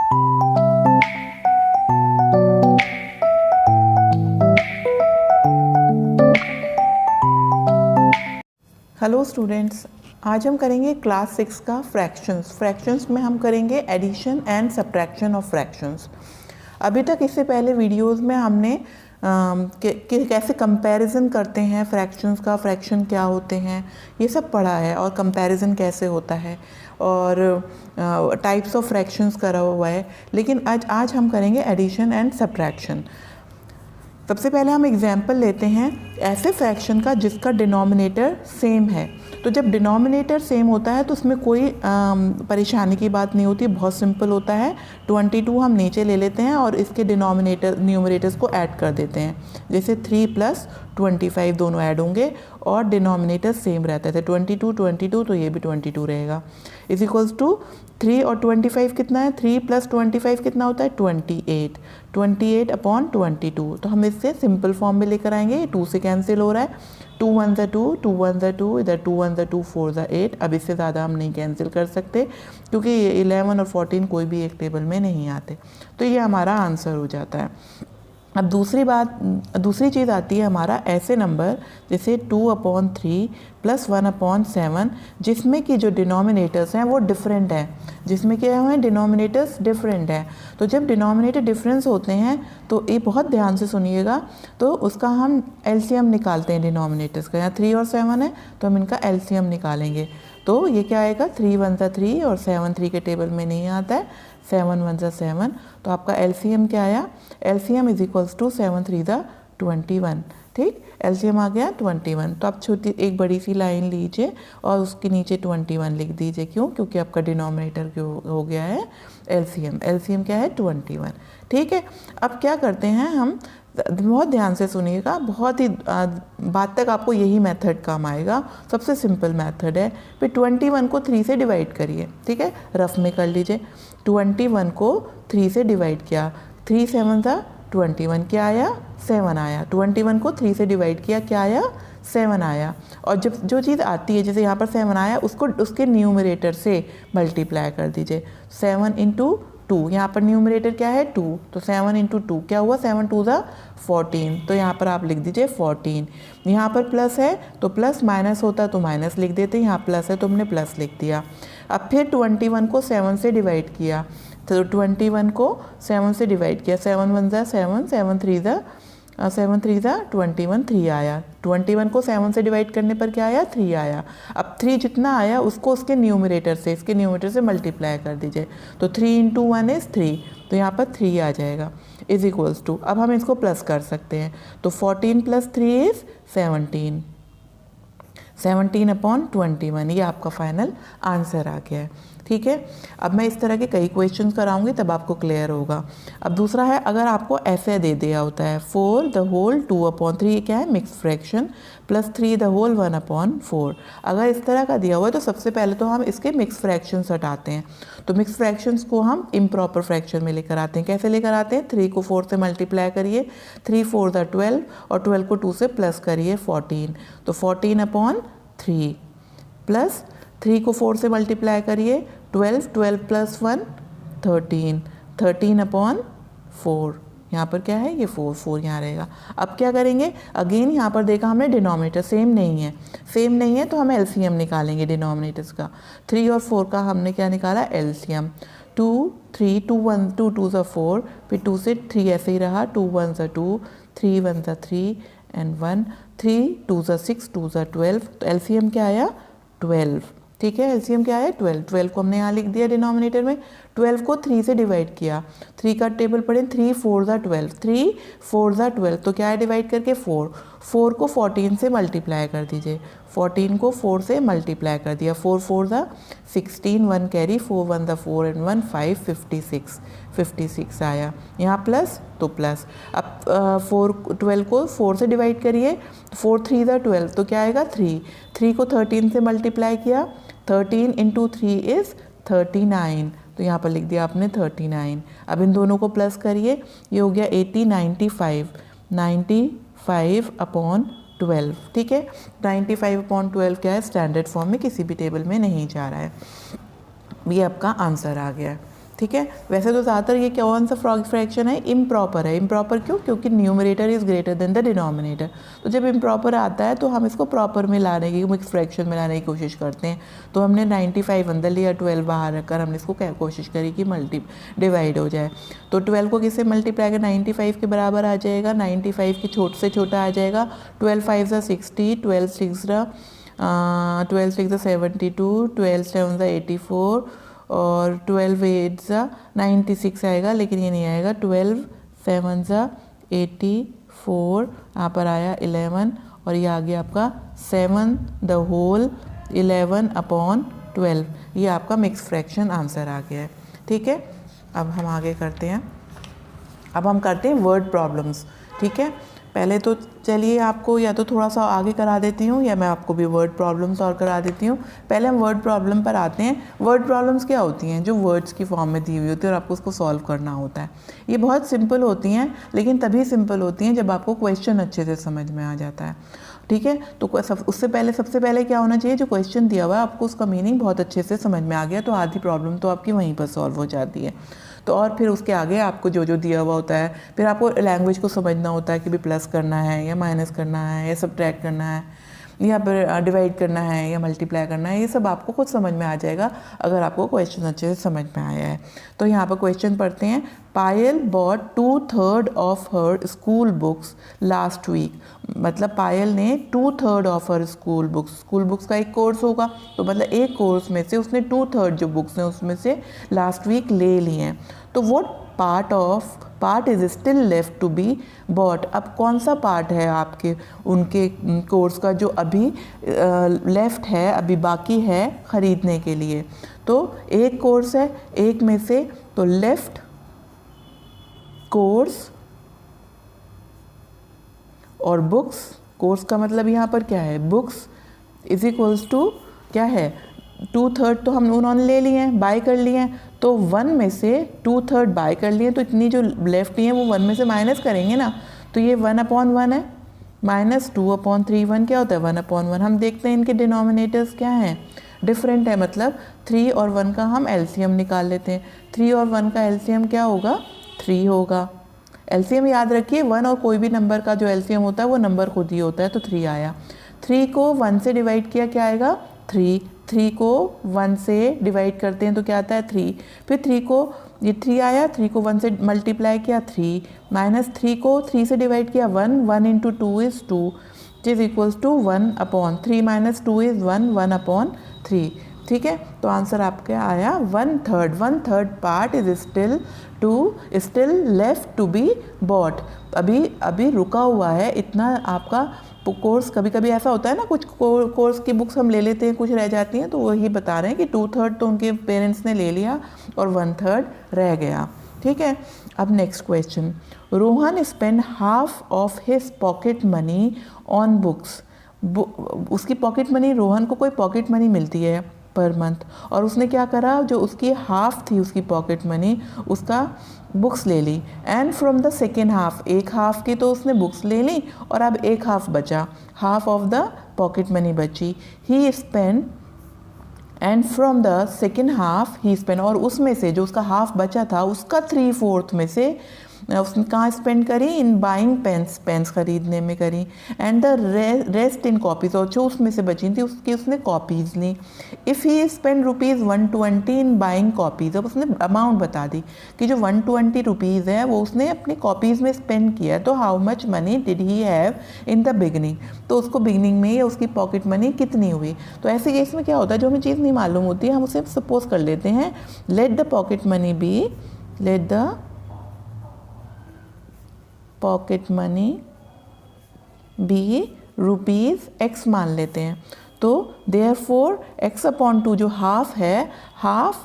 Hello students, आज हम करेंगे क्लास 6 का फ्रैक्शंस में हम करेंगे addition and subtraction of fractions. अभी तक इससे पहले वीडियोस में हमने कैसे कंपैरिजन करते हैं फ्रैक्शंस का, फ्रैक्शन क्या होते हैं, ये सब पढ़ा है और कंपैरिजन कैसे होता है और टाइप्स ऑफ फ्रैक्शंस करा हुआ है। लेकिन आज हम करेंगे एडिशन एंड सब्ट्रैक्शन। सबसे पहले हम एग्जाम्पल लेते हैं ऐसे फ्रैक्शन का जिसका डिनोमिनेटर सेम है। तो जब डिनोमिनेटर सेम होता है तो उसमें कोई परेशानी की बात नहीं होती, बहुत सिंपल होता है। 22 हम नीचे ले लेते हैं और इसके न्यूमरेटर्स को ऐड कर देते हैं। जैसे 3 + 25 दोनों ऐड होंगे और डिनोमिनेटर सेम रहता है। 22 तो ये भी 22 रहेगा। इज इक्वल्स टू 3 और 25 कितना है? 3 + 25 कितना होता है? 28। 28/22। तो हम इससे सिंपल फॉर्म में लेकर आएंगे। ये 2 से कैंसिल हो रहा है। 2 × 1 = 2, 2 × 1 = 2, इधर 2 × 1 = 2, 4 × 8। अब इससे ज़्यादा हम नहीं कैंसिल कर सकते क्योंकि ये 11 और 14 कोई भी एक टेबल में नहीं आते। तो ये हमारा आंसर हो जाता है। अब दूसरी चीज़ आती है हमारा ऐसे नंबर जैसे 2/3 + 1/7, जिसमें कि जो डिनोमिनेटर्स हैं वो डिफरेंट हैं। जिसमें क्या है? डिनोमिनेटर्स डिफरेंट हैं। तो जब डिनोमिनेटर डिफरेंस होते हैं तो ये बहुत ध्यान से सुनिएगा, तो उसका हम एलसीएम निकालते हैं डिनोमिनेटर्स का। यहाँ 3 और 7 है तो हम इनका एलसीएम निकालेंगे। तो ये क्या आएगा? 3 × 1 = 3 और 7 3 के टेबल में नहीं आता है। 7 × 1 = 7। तो आपका एलसीएम क्या आया? LCM is equals to 7 × 3 = 21। ठीक, एलसीएम आ गया 21। तो आप छोटी एक बड़ी सी लाइन लीजिए और उसके नीचे 21 लिख दीजिए। क्यों? क्योंकि आपका डिनोमिनेटर हो गया है एलसीएम। एलसीएम क्या है? 21। ठीक है, अब क्या करते हैं हम, बहुत ध्यान से सुनिएगा, बहुत ही बात तक आपको यही मेथड काम आएगा। सबसे सिंपल मेथड है। फिर 21 को 3 से डिवाइड करिए। ठीक है, रफ में कर लीजिए। 21 को 3 से डिवाइड किया, 3 × 7 = 21, क्या आया? 7 आया। 21 को 3 से डिवाइड किया, क्या आया? 7 आया। और जब जो चीज़ आती है, जैसे यहाँ पर 7 आया, उसको उसके न्यूमरेटर से मल्टीप्लाई कर दीजिए। 7 × 2, यहाँ पर न्यूमरेटर क्या है? 2, तो 7 × 2 क्या हुआ? 7 × 2 = 14। तो यहाँ पर आप लिख दीजिए 14। यहाँ पर प्लस है तो प्लस, माइनस होता तो माइनस लिख देते, यहाँ प्लस है तो हमने प्लस लिख दिया। अब फिर 21 को 7 से डिवाइड किया, तो 21 को 7 से डिवाइड किया। 7 × 1 = 7, 7 × 3 = 21, 3 आया। 21 को 7 से डिवाइड करने पर क्या आया? 3 आया। अब 3 जितना आया उसको उसके न्यूमरेटर से मल्टीप्लाई कर दीजिए। तो 3 × 1 = 3, तो यहाँ पर 3 आ जाएगा। इज इक्वल्स टू, अब हम इसको प्लस कर सकते हैं। तो 14 + 3 = 17। 17/21, ये आपका फाइनल आंसर आ गया है। ठीक है, अब मैं इस तरह के कई क्वेश्चंस कराऊंगी तब आपको क्लियर होगा। अब दूसरा है, अगर आपको ऐसे दे दिया होता है 4 ^ 2/3, ये क्या है? Mix fraction, + 3 ^ 1/4। अगर इस तरह का दिया हुआ है तो सबसे पहले तो हम इसके मिक्स फ्रैक्शंस हटाते हैं। तो मिक्स फ्रैक्शंस को हम इम्प्रॉपर फ्रैक्शन में लेकर आते हैं। कैसे लेकर आते हैं? 3 को 4 से मल्टीप्लाई करिए, 3 × 4 = 12 और 12 को 2 से प्लस करिए 14। तो 14/3 प्लस 3 को 4 से मल्टीप्लाई करिए, 12 + 1 13, 13/4। यहाँ पर क्या है? ये 4 यहाँ रहेगा। अब क्या करेंगे? अगेन यहाँ पर देखा हमने डिनोमिनेटर सेम नहीं है तो हम एलसीएम निकालेंगे डिनोमिनेटर्स का। 3 और 4 का हमने क्या निकाला? एलसीएम। 2 3 2 1 2 2 = 4, फिर 2 से 3 ऐसे ही रहा, 2 1 = 2, 3 1 = 3 एंड 1, 3 2 = 6, 2 = 12। तो एलसीएम क्या आया? 12। ठीक है, एलसीएम क्या है? 12। 12 को हमने यहाँ लिख दिया डिनोमिनेटर में। 12 को 3 से डिवाइड किया, 3 का टेबल पढ़ें, 3 × 4 = 12, 3 × 4 = 12, तो क्या है? डिवाइड करके 4। 4 को 14 से मल्टीप्लाई कर दीजिए, 14 को 4 से मल्टीप्लाई कर दिया, 4 4 = 16, 1 कैरी, 4 1 = 4 एंड 1 5, 56 आया। यहाँ प्लस तो प्लस। अब 12 को 4 से डिवाइड करिए, 4 3 = 12, तो क्या आएगा? 3। 3 को 13 से मल्टीप्लाई किया, 13 × 3 = 39, तो यहाँ पर लिख दिया आपने 39। अब इन दोनों को प्लस करिए, ये हो गया 80, 95/12। ठीक है, 95/12 क्या है? स्टैंडर्ड फॉर्म में किसी भी टेबल में नहीं जा रहा है। ये आपका आंसर आ गया है। ठीक है। वैसे तो ज़्यादातर ये कौन सा फ्रैक्शन है, इम्प्रॉपर है। इम्प्रॉपर क्यों? क्योंकि numerator is greater than the denominator. तो जब इम्प्रॉपर आता है तो हम इसको प्रॉपर में लाने की, मिक्स फ्रैक्शन में लाने की कोशिश करते हैं। तो हमने 95 अंदर लिया, 12 बाहर रखकर हमने इसको क्या कोशिश करी कि डिवाइड हो जाए। तो 12 को किससे मल्टीप्लाई कर 95 के बराबर आ जाएगा, 95 के छोटे से छोटा आ जाएगा। 12 5 ज़ा 60, 12 6 ज़ा 72, 12 7 ज़ा 84 और 12 8 ज़ा 96 आएगा, लेकिन ये नहीं आएगा। 12 7 ज़ा 84, यहाँ पर आया 11 और ये आ गया आपका 7 द होल 11 अपॉन 12। ये आपका मिक्स फ्रैक्शन आंसर आ गया है। ठीक है, अब हम आगे करते हैं। अब हम करते हैं वर्ड प्रॉब्लम्स। ठीक है, पहले तो चलिए आपको या तो थोड़ा सा आगे करा देती हूँ या मैं आपको भी वर्ड प्रॉब्लम्स और करा देती हूँ। पहले हम वर्ड प्रॉब्लम पर आते हैं। वर्ड प्रॉब्लम्स क्या होती हैं? जो वर्ड्स की फॉर्म में दी हुई होती है और आपको उसको सॉल्व करना होता है। ये बहुत सिंपल होती हैं, लेकिन तभी सिंपल होती हैं जब आपको क्वेश्चन अच्छे से समझ में आ जाता है। ठीक है, तो उससे पहले सबसे पहले क्या होना चाहिए? जो क्वेश्चन दिया हुआ है आपको उसका मीनिंग बहुत अच्छे से समझ में आ गया तो आधी प्रॉब्लम तो आपकी वहीं पर सॉल्व हो जाती है। तो और फिर उसके आगे आपको जो जो दिया हुआ होता है, फिर आपको लैंग्वेज को समझना होता है कि भी प्लस करना है या माइनस करना है या सब्ट्रैक्ट करना है या फिर डिवाइड करना है या मल्टीप्लाई करना है। ये सब आपको खुद समझ में आ जाएगा अगर आपको क्वेश्चन अच्छे से समझ में आया है। तो यहाँ पर क्वेश्चन पढ़ते हैं। Payal bought 2/3 of her school books last week. मतलब पायल ने 2/3 ऑफ हर स्कूल बुक्स का एक कोर्स होगा, तो मतलब एक कोर्स में से उसने 2/3 जो बुक्स हैं उसमें से लास्ट वीक ले ली हैं। तो वो part is still left to be bought. अब कौन सा पार्ट है आपके उनके कोर्स का जो अभी लेफ्ट है, अभी बाकी है ख़रीदने के लिए? तो एक कोर्स है एक में से, तो लेफ्ट कोर्स और बुक्स। कोर्स का मतलब यहाँ पर क्या है? बुक्स इज इक्वल्स टू क्या है? 2/3 तो हम उन्होंने ले लिए हैं, बाय कर लिए हैं, तो 1 में से 2/3 बाय कर लिए, तो इतनी जो लेफ्ट हैं वो 1 में से माइनस करेंगे ना। तो ये 1/1 है, माइनस 2/3। 1 क्या होता है? 1/1। हम देखते हैं इनके डिनोमिनेटर्स क्या हैं, डिफरेंट है। मतलब 3 और 1 का हम एलसीएम निकाल लेते हैं। 3 और 1 का एलसीएम क्या होगा? 3 होगा। एलसीएम याद रखिए, 1 और कोई भी नंबर का जो एलसीएम होता है वो नंबर खुद ही होता है, तो 3 आया। 3 को 1 से डिवाइड किया, क्या आएगा? 3। 3 को 1 से डिवाइड करते हैं तो क्या आता है? 3। फिर 3 को ये 3 आया, 3 को 1 से मल्टीप्लाई किया 3, माइनस 3 को 3 से डिवाइड किया 1, 1 into 2 is 2 is equals to 1/3 minus 2 is 1/3। ठीक है, तो आंसर आपका आया 1/3। 1/3 part is still left to be bought. अभी रुका हुआ है इतना आपका कोर्स। कभी कभी ऐसा होता है ना, कुछ कोर्स की बुक्स हम ले लेते हैं, कुछ रह जाती हैं, तो वही बता रहे हैं कि 2/3 तो उनके पेरेंट्स ने ले लिया और 1/3 रह गया। ठीक है, अब next question. Rohan spend half of his pocket money on books. उसकी पॉकेट मनी, रोहन को कोई पॉकेट मनी मिलती है पर मंथ, और उसने क्या करा, जो उसकी हाफ थी उसकी पॉकेट मनी, उसका बुक्स ले ली। And from the second half, एक हाफ की तो उसने बुक्स ले ली और अब एक हाफ बचा, half of the pocket money बची। He spend and from the second half he spend, और उसमें से जो उसका हाफ बचा था उसका 3/4 में से उसने कहाँ स्पेंड करी? इन बाइंग पेन्स खरीदने में करी। And the rest in copies, और जो उसमें से बची थी उसकी उसने कॉपीज़ ली। If he spend ₹120 in buying copies, अब उसने अमाउंट बता दी कि जो 120 रुपीज़ है वो उसने अपनी कॉपीज़ में स्पेंड किया है, तो how much money did he have in the beginning. तो उसको बिगनिंग में उसकी पॉकेट मनी कितनी हुई? तो ऐसे केस में क्या होता है, जो हमें चीज़ नहीं मालूम होती है हम उसे सपोज कर लेते हैं। Let the pocket money be ₹X मान लेते हैं। तो देयरफॉर x/2 जो हाफ है, हाफ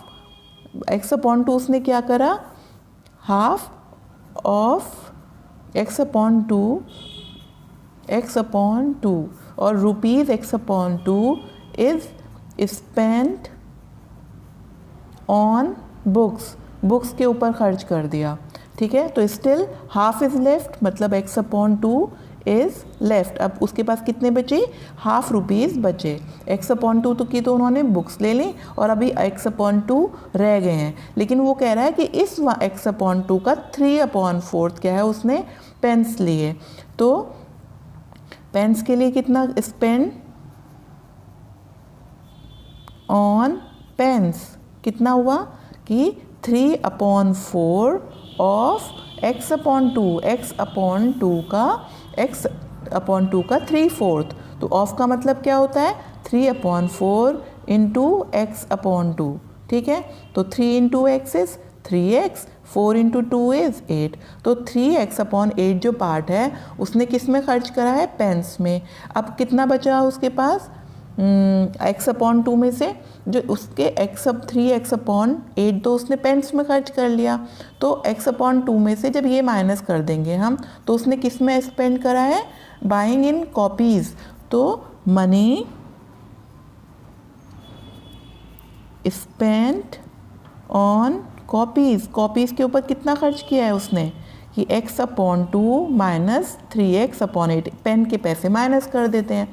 x/2 उसने क्या करा? हाफ ऑफ x/2 और ₹X/2 is spent on books के ऊपर खर्च कर दिया। ठीक है, तो स्टिल हाफ इज लेफ्ट, मतलब x/2 इज़ लेफ्ट। अब उसके पास कितने बचे, ₹1/2 बचे। x/2 तो की तो उन्होंने बुक्स ले ली और अभी x/2 रह गए हैं, लेकिन वो कह रहा है कि इस x/2 का 3/4 क्या है, उसने पेन्स लिए। तो पेन्स के लिए कितना स्पेंड ऑन पेन्स कितना हुआ कि 3/4 ऑफ x/2। x/2 का 3/4, तो ऑफ का मतलब क्या होता है 3/4 इंटू x/2, ठीक है। तो 3 into x is 3x, 4 into 2 is 8। तो 3x/8 जो पार्ट है उसने किस में खर्च करा है, पेन्स में। अब कितना बचा उसके पास, x/2 में से जो उसके 3x/8 तो उसने पेन्स में खर्च कर लिया। तो x/2 में से जब ये माइनस कर देंगे हम, तो उसने किस में स्पेंड करा है, बाइंग इन कॉपीज़। तो money spent on copies, copies के ऊपर कितना खर्च किया है उसने कि x/2 माइनस 3x/8, पेन के पैसे माइनस कर देते हैं।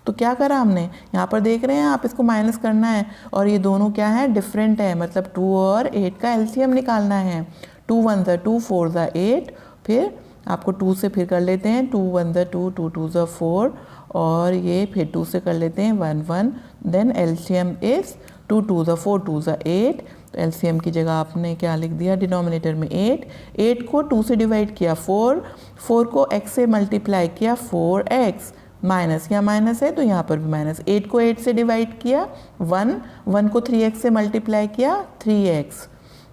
तो क्या करा हमने, यहाँ पर देख रहे हैं आप, इसको माइनस करना है और ये दोनों क्या है, डिफरेंट है, मतलब 2 और 8 का एलसीएम निकालना है। 2 1 ज़ा 2, 4 ज़ा 8, फिर आपको 2 से फिर कर लेते हैं, 2 1 ज़ा 2, 2 2 ज़ा 4, और ये फिर 2 से कर लेते हैं 1 1, देन एलसीएम इज़ 2 2 ज़ा 4, 2 ज़ा 8। तो एलसीएम की जगह आपने क्या लिख दिया, डिनोमिनेटर में 8, 8 को 2 से डिवाइड किया 4, 4 को x से मल्टीप्लाई किया 4x, माइनस, यहाँ माइनस है तो यहाँ पर भी माइनस। 8 को 8 से डिवाइड किया 1, 1 को 3x से मल्टीप्लाई किया 3x,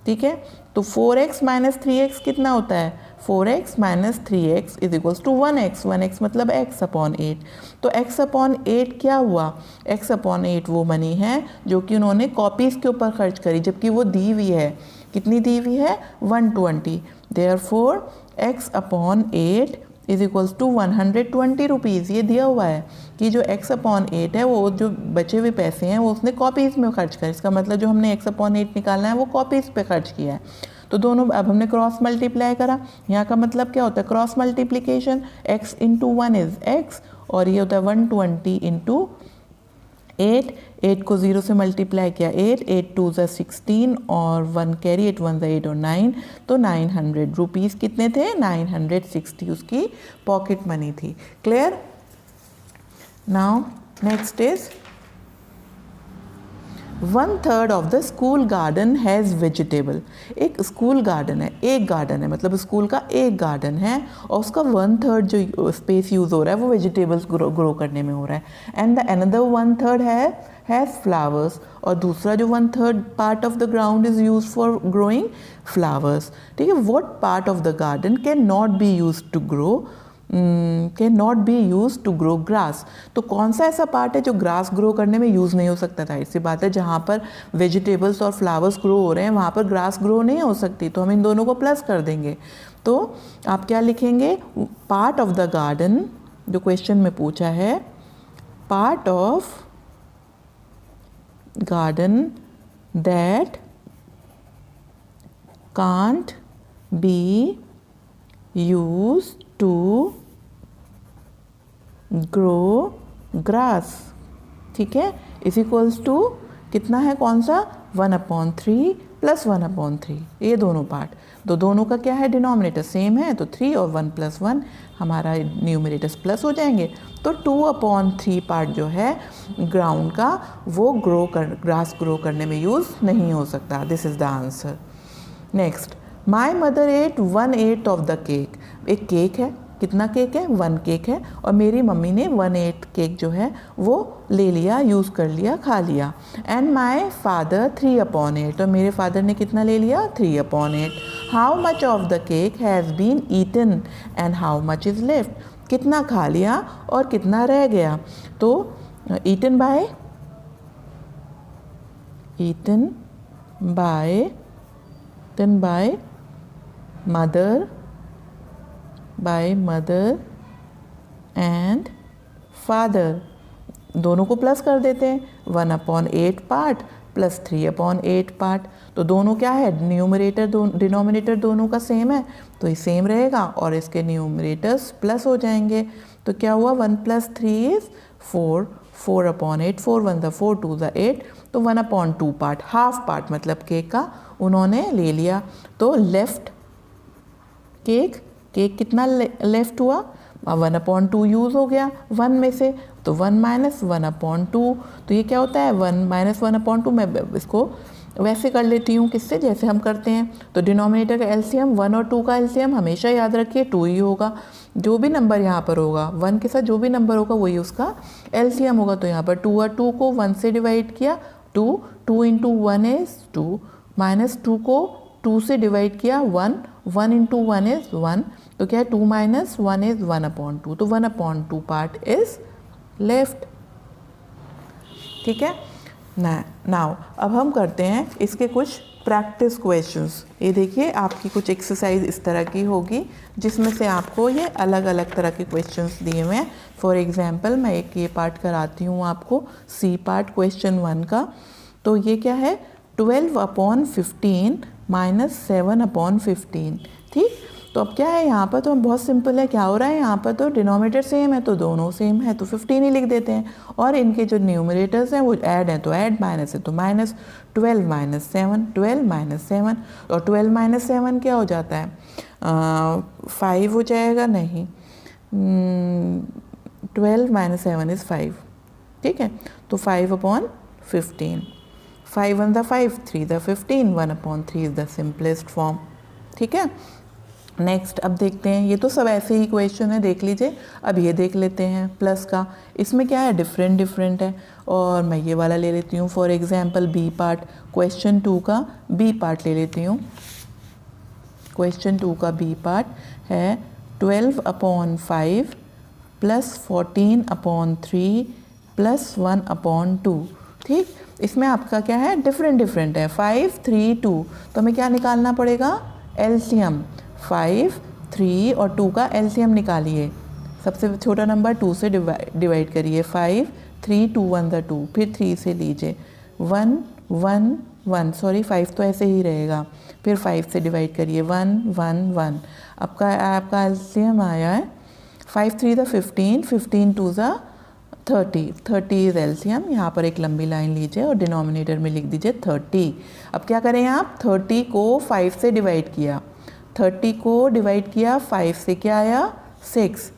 ठीक है। तो 4x माइनस 3x कितना होता है, 4x minus 3x is equals to 1x, 1x मतलब x/8। तो x/8 क्या हुआ, x/8 वो मनी है जो कि उन्होंने कॉपीज़ के ऊपर खर्च करी, जबकि वो दी हुई है, कितनी दी हुई है, 120। Therefore x/8 is equals to 120 rupees. ये दिया हुआ है कि जो x/8 है वो जो बचे हुए पैसे हैं वो उसने कॉपीज़ में खर्च कर, इसका मतलब जो हमने x/8 निकालना है वो कॉपीज़ पे खर्च किया है। तो दोनों अब हमने क्रॉस मल्टीप्लाई करा, यहाँ का मतलब क्या होता है, cross multiplication, x into 1 is x, और ये होता है 120 इंटू 8, 8 को 0 से मल्टीप्लाई किया 8, 8 2 ज़ा 16 और 1 कैरी, 8 1 ज़ा 8 और 9, तो 900 रुपीज़ कितने थे, 960 उसकी पॉकेट मनी थी। Clear. Now next is 1/3 of the school garden has vegetable. एक स्कूल गार्डन है, एक गार्डन है, मतलब स्कूल का एक गार्डन है और उसका 1/3 जो स्पेस यूज़ हो रहा है वो वेजिटेबल्स ग्रो करने में हो रहा है। And the another 1/3 has flowers, और दूसरा जो 1/3 part of the ground is use for growing flowers, ठीक है। What part of the garden can not be use to grow grass. तो कौन सा ऐसा पार्ट है जो ग्रास ग्रो करने में यूज़ नहीं हो सकता था, इससे बात है जहाँ पर वेजिटेबल्स और फ्लावर्स ग्रो हो रहे हैं वहाँ पर ग्रास ग्रो नहीं हो सकती, तो हम इन दोनों को प्लस कर देंगे। तो आप क्या लिखेंगे, पार्ट ऑफ द गार्डन, जो क्वेश्चन में पूछा है, part of garden that can't be use to grow grass, ठीक है, इज इक्वल्स टू कितना है, कौन सा, 1/3 प्लस 1/3, ये दोनों पार्ट। तो दोनों का क्या है, डिनोमिनेटर सेम है, तो 3 और 1 + 1 हमारा न्यूमरेटर्स प्लस हो जाएंगे। तो 2/3 पार्ट जो है ग्राउंड का वो ग्रास ग्रो करने में यूज़ नहीं हो सकता। This is the answer. Next, my mother eight 1/8 of the cake. एक केक है, कितना केक है, 1 केक है, और मेरी मम्मी ने 1/8 केक जो है वो ले लिया, यूज़ कर लिया, खा लिया। एंड माई फादर 3/8, और मेरे फादर ने कितना ले लिया, 3/8। How much of the cake has been eaten and how much is left. कितना खा लिया और कितना रह गया। तो eaten by mother and father, दोनों को प्लस कर देते हैं, 1/8 पार्ट प्लस 3/8 पार्ट। तो दोनों क्या है, न्यूमरेटर डिनोमिनेटर दोनों का सेम है, तो ये सेम रहेगा और इसके न्यूमरेटर्स प्लस हो जाएंगे। तो क्या हुआ 1 + 3 इज़ 4, 4/8, 4 1 ज़ा 4 2 ज़ा 8, तो 1/2 पार्ट, हाफ पार्ट मतलब केक का उन्होंने ले लिया। तो लेफ्ट केक कितना लेफ्ट हुआ, 1/2 यूज़ हो गया 1 में से, तो 1 - 1/2, तो ये क्या होता है 1 - 1/2। मैं इसको वैसे कर लेती हूँ, किससे, जैसे हम करते हैं। तो डिनोमिनेटर का एलसीएम 1 और 2 का एलसीएम हमेशा याद रखिए 2 ही होगा। जो भी नंबर यहाँ पर होगा 1 के साथ जो भी नंबर होगा वही उसका एलसीएम होगा। तो यहाँ पर 2 और 2 को 1 से डिवाइड किया, 2 × 1 इज़ 2, -2 को 2 से डिवाइड किया 1, 1 × 1 इज़ 1, तो क्या है 2 - 1 इज़ 1/2, तो 1/2 पार्ट इज़ लेफ्ट। ठीक है नाउ अब हम करते हैं इसके कुछ प्रैक्टिस क्वेश्चंस। ये देखिए आपकी कुछ एक्सरसाइज इस तरह की होगी जिसमें से आपको ये अलग अलग तरह के क्वेश्चंस दिए हुए हैं। फॉर एग्जांपल मैं एक ये पार्ट कराती हूँ आपको, सी पार्ट क्वेश्चन 1 का। तो ये क्या है 12/15 - 7/15। ठीक, तो अब क्या है यहाँ पर, तो बहुत सिंपल है, क्या हो रहा है यहाँ पर, तो डिनोमिनेटर सेम है तो दोनों सेम है तो 15 ही लिख देते हैं, और इनके जो न्यूमरेटर्स हैं वो ऐड हैं तो ऐड, माइनस है तो माइनस। 12 - 7, 12 - 7, और 12 - 7 क्या हो जाता है 5 हो जाएगा, नहीं 12 - 7 इज़ 5। ठीक है, तो 5/15, 5 1 ज़ा 5, 3 ज़ा 15, 1/3 इज़ द सिंपलेस्ट फॉर्म। ठीक है, नेक्स्ट अब देखते हैं, ये तो सब ऐसे ही क्वेश्चन है देख लीजिए। अब ये देख लेते हैं प्लस का, इसमें क्या है डिफरेंट है, और मैं ये वाला ले लेती हूँ for example B part, question 2 का बी पार्ट ले लेती हूँ। क्वेश्चन 2 का बी पार्ट है 12/5 + 14/3 + 1/2। ठीक, इसमें आपका क्या है डिफरेंट है, 5 3 2, तो हमें क्या निकालना पड़ेगा एलसीएम। 5 3 और 2 का एलसीएम निकालिए, सबसे छोटा नंबर 2 से डिवाइड करिए, 5 3 2 1 ज़ा 2, फिर 3 से लीजिए 1 1 1, सॉरी 5 तो ऐसे ही रहेगा, फिर 5 से डिवाइड करिए 1 1 1, आपका एलसीएम आया है 5 3 ज़ा 15, 15 2 ज़ा 30, 30 इज़ एलसीएम। यहाँ पर एक लंबी लाइन लीजिए और डिनोमिनेटर में लिख दीजिए 30। अब क्या करें आप, 30 को 5 से डिवाइड किया, 30 को डिवाइड किया 5 से, क्या आया 6,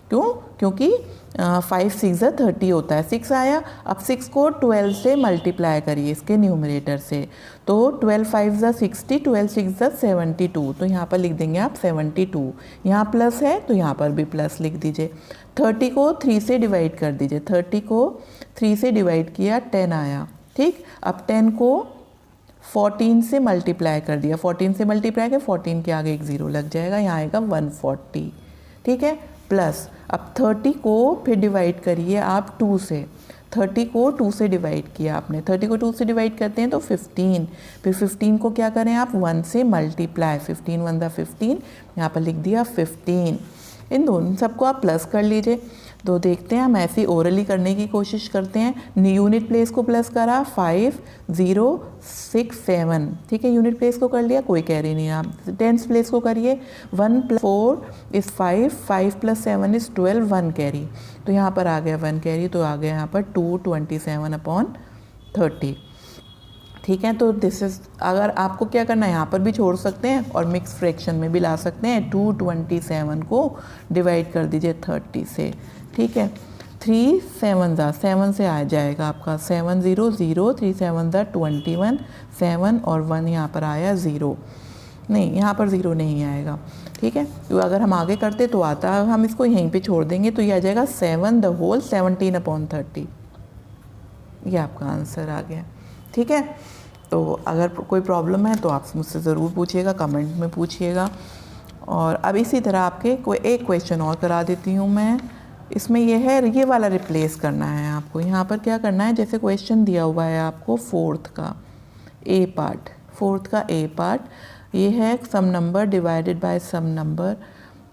क्यों, क्योंकि 5 6 ज़ा 30 होता है, 6 आया। अब 6 को 12 से मल्टीप्लाई करिए इसके न्यूमरेटर से, तो 12 5 ज़ा 60, 12 6 ज़ा 72, तो यहाँ पर लिख देंगे आप 72। यहाँ प्लस है तो यहाँ पर भी प्लस लिख दीजिए। 30 को 3 से डिवाइड कर दीजिए, 30 को 3 से डिवाइड किया 10 आया। ठीक, अब 10 को 14 से मल्टीप्लाई कर दिया, 14 से मल्टीप्लाई कर 14 के आगे एक ज़ीरो लग जाएगा, यहाँ आएगा 140। ठीक है, प्लस अब 30 को फिर डिवाइड करिए आप 2 से, 30 को 2 से डिवाइड किया आपने, 30 को 2 से डिवाइड करते हैं तो 15, फिर 15 को क्या करें आप 1 से मल्टीप्लाई, 15 1 ज़ा 15, यहाँ पर लिख दिया 15। इन दोनों सबको आप प्लस कर लीजिए। तो देखते हैं, हम ऐसे ओरली करने की कोशिश करते हैं। यूनिट प्लेस को प्लस करा 5 0 6 7, ठीक है, यूनिट प्लेस को कर लिया, कोई कैरी नहीं। आप टेंस प्लेस को करिए, 1 + 4 इज़ 5, 5 + 7 इज़ 12, 1 कैरी, तो यहाँ पर आ गया 1 कैरी, तो आ गया यहाँ पर 227/30। ठीक है, तो दिस इज़, अगर आपको क्या करना है यहाँ पर भी छोड़ सकते हैं और मिक्स फ्रैक्शन में भी ला सकते हैं। 227 को डिवाइड कर दीजिए 30 से। ठीक है, 3 7 ज़ा 7 से आ जाएगा आपका 7 0 0, 3 7 ज़ा 21, 7 और 1 यहाँ पर आया 0, नहीं यहाँ पर 0 नहीं आएगा। ठीक है, तो अगर हम आगे करते तो आता, हम इसको यहीं पे छोड़ देंगे तो ये आ जाएगा 7 द होल 17/30। ये आपका आंसर आ गया। ठीक है, तो अगर कोई प्रॉब्लम है तो आप मुझसे ज़रूर पूछिएगा, कमेंट में पूछिएगा। और अब इसी तरह आपके कोई एक क्वेश्चन और करा देती हूँ मैं। इसमें ये है, ये वाला रिप्लेस करना है आपको। यहाँ पर क्या करना है, जैसे क्वेश्चन दिया हुआ है आपको 4th का ए पार्ट, 4th का ए पार्ट ये है, some number divided by some number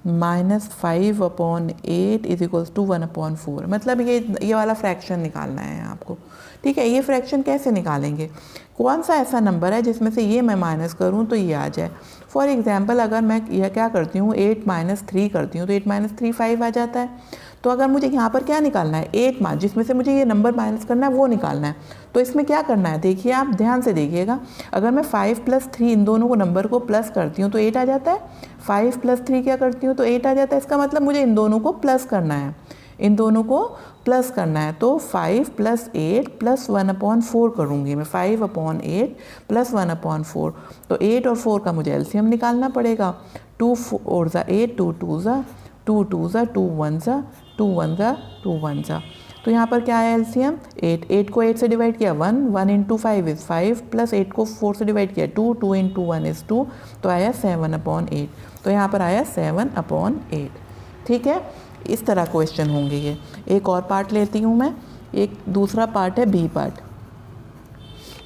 -5/8 is equals to 1/4। मतलब ये वाला फ्रैक्शन निकालना है आपको। ठीक है, ये फ्रैक्शन कैसे निकालेंगे, कौन सा ऐसा नंबर है जिसमें से ये मैं माइनस करूँ तो ये आ जाए। फॉर एग्जांपल अगर मैं यह क्या करती हूँ 8 - 3 करती हूँ तो 8 - 3 5 आ जाता है। तो अगर मुझे यहाँ पर क्या निकालना है 8 जिसमें से मुझे ये नंबर माइनस करना है वो निकालना है। तो इसमें क्या करना है देखिए, आप ध्यान से देखिएगा, अगर मैं 5 + 3 इन दोनों को नंबर को प्लस करती हूँ तो 8 आ जाता है। 5 + 3 क्या करती हूँ तो 8 आ जाता है। इसका मतलब मुझे इन दोनों को प्लस करना है, इन दोनों को प्लस करना है। तो 5 + 8 + 1/4 करूँगी मैं, 5/8 + 1/4। तो 8 और 4 का मुझे एलसीएम निकालना पड़ेगा। 2 4 ज़ा 8, 2 2 ज़ा 2 2 ज़ा 2 1 ज़ा 2 1 ज़ा 2 1 ज़ा। तो यहाँ पर क्या है एलसीएम 8 को 8 से डिवाइड किया 1 1 × 5 इज़ 5 + 8 को 4 से डिवाइड किया 2 2 × 1 इज़ 2, तो आया 7/8। तो यहाँ पर आया 7/8। ठीक है, इस तरह क्वेश्चन होंगे ये। एक और पार्ट लेती हूँ मैं, एक दूसरा पार्ट है बी पार्ट।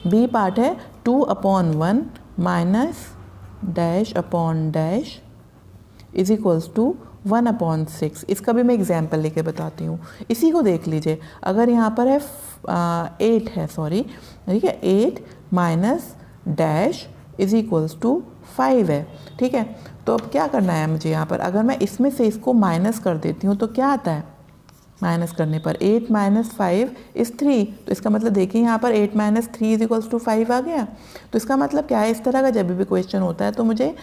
बी पार्ट है 2/1 - -डैश इज इक्वल्स टू 1/6। इसका भी मैं एग्जाम्पल लेके बताती हूँ। इसी को देख लीजिए, अगर यहाँ पर है 8 है, सॉरी, ठीक है, 8 - डैश इज इक्वल्स टू 5 है। ठीक है, तो अब क्या करना है मुझे यहाँ पर, अगर मैं इसमें से इसको माइनस कर देती हूँ तो क्या आता है, माइनस करने पर 8 - 5 इज़ 3। तो इसका मतलब देखिए यहाँ पर 8 - 3 इज इक्वल्स टू 5 आ गया। तो इसका मतलब क्या है, इस तरह का जब भी क्वेश्चन होता है तो मुझे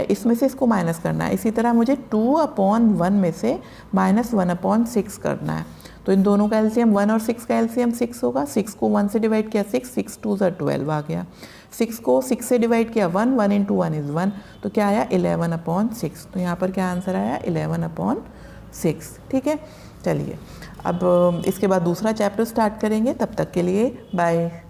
इसमें से इसको माइनस करना है। इसी तरह मुझे 2/1 में से -1/6 करना है। तो इन दोनों का एलसीएम 1 और 6 का एलसीएम 6 होगा। 6 को 1 से डिवाइड किया 6 6 2 ज़ा 12 आ गया। 6 को 6 से डिवाइड किया 1 1 × 1 इज़ 1, तो क्या आया 11/6। तो यहाँ पर क्या आंसर आया 11/6। ठीक है, चलिए अब इसके बाद दूसरा चैप्टर स्टार्ट करेंगे। तब तक के लिए बाय।